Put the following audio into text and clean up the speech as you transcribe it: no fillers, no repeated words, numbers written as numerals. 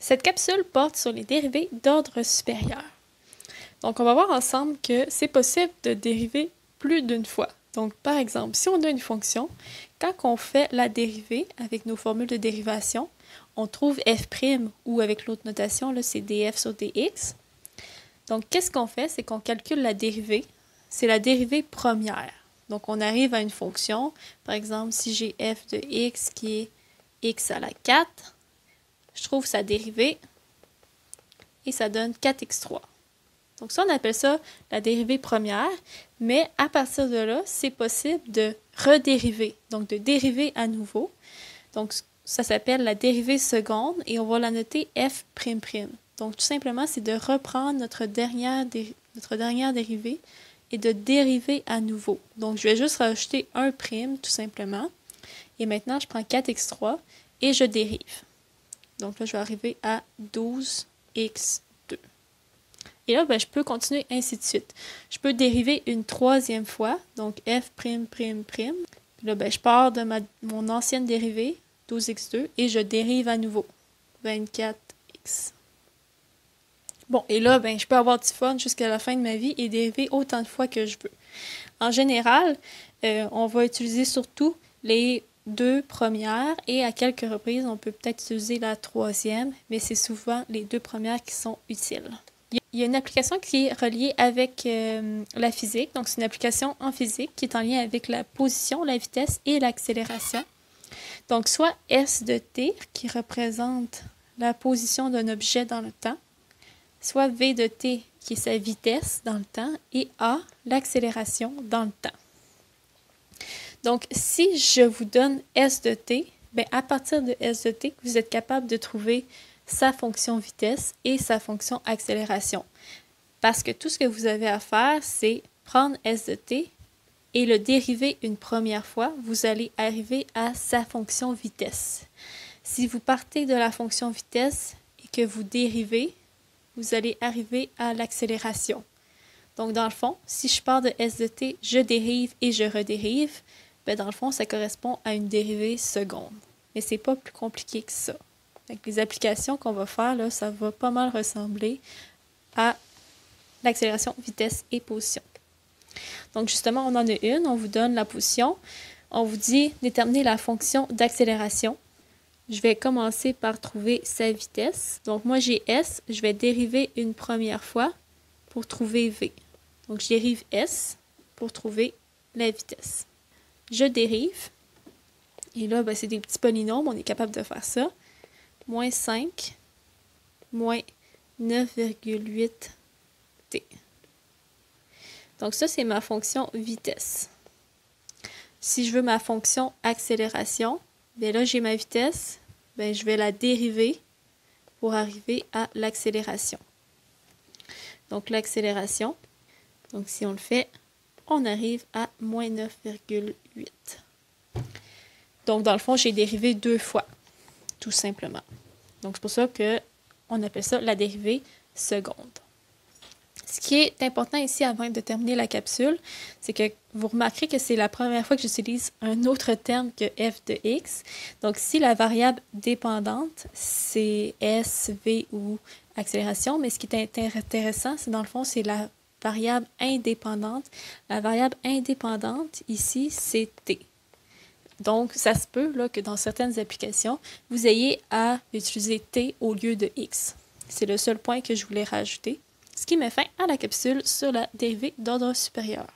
Cette capsule porte sur les dérivés d'ordre supérieur. Donc, on va voir ensemble que c'est possible de dériver plus d'une fois. Donc, par exemple, si on a une fonction, quand on fait la dérivée avec nos formules de dérivation, on trouve f' ou avec l'autre notation, là, c'est df sur dx. Donc, qu'est-ce qu'on fait? C'est qu'on calcule la dérivée. C'est la dérivée première. Donc, on arrive à une fonction. Par exemple, si j'ai f de x qui est x à la 4, je trouve sa dérivée et ça donne 4x3. Donc ça, on appelle ça la dérivée première, mais à partir de là, c'est possible de redériver, donc de dériver à nouveau. Donc ça s'appelle la dérivée seconde et on va la noter f''. Donc tout simplement, c'est de reprendre notre dernière dérivée et de dériver à nouveau. Donc je vais juste rajouter un prime tout simplement. Et maintenant, je prends 4x3 et je dérive. Donc là, je vais arriver à 12x2. Et là, je peux continuer ainsi de suite. Je peux dériver une troisième fois, donc f'''. Puis là, je pars de mon ancienne dérivée, 12x2, et je dérive à nouveau, 24x. Bon, et là, je peux avoir du fun jusqu'à la fin de ma vie et dériver autant de fois que je veux. En général, on va utiliser surtout les deux premières et à quelques reprises, on peut peut-être utiliser la troisième, mais c'est souvent les deux premières qui sont utiles. Il y a une application qui est reliée avec la physique, donc c'est une application en physique qui est en lien avec la position, la vitesse et l'accélération. Donc soit S de t qui représente la position d'un objet dans le temps, soit V de t qui est sa vitesse dans le temps et A, l'accélération dans le temps. Donc si je vous donne S de t, à partir de S de t, vous êtes capable de trouver sa fonction vitesse et sa fonction accélération. Parce que tout ce que vous avez à faire, c'est prendre S de t et le dériver une première fois, vous allez arriver à sa fonction vitesse. Si vous partez de la fonction vitesse et que vous dérivez, vous allez arriver à l'accélération. Donc dans le fond, si je pars de S de t, je dérive et je redérive, dans le fond, ça correspond à une dérivée seconde. Mais c'est pas plus compliqué que ça. Avec les applications qu'on va faire, là, ça va pas mal ressembler à l'accélération, vitesse et position. Donc justement, on en a une, on vous donne la position, on vous dit déterminer la fonction d'accélération. Je vais commencer par trouver sa vitesse. Donc moi j'ai S, je vais dériver une première fois pour trouver V. Donc je dérive S pour trouver la vitesse. Je dérive, et là c'est des petits polynômes, on est capable de faire ça. Moins 5, moins 9,8 t. Donc ça, c'est ma fonction vitesse. Si je veux ma fonction accélération, là, j'ai ma vitesse, je vais la dériver pour arriver à l'accélération. Donc l'accélération, donc si on le fait, on arrive à moins 9,8. Donc dans le fond, j'ai dérivé deux fois, tout simplement. Donc c'est pour ça qu'on appelle ça la dérivée seconde. Ce qui est important ici avant de terminer la capsule, c'est que vous remarquerez que c'est la première fois que j'utilise un autre terme que f de x. Donc si la variable dépendante, c'est s, v ou accélération, mais ce qui est intéressant, c'est dans le fond, c'est la variable indépendante. La variable indépendante, ici, c'est t. Donc, ça se peut là, que dans certaines applications, vous ayez à utiliser t au lieu de x. C'est le seul point que je voulais rajouter. Ce qui met fin à la capsule sur la dérivée d'ordre supérieur.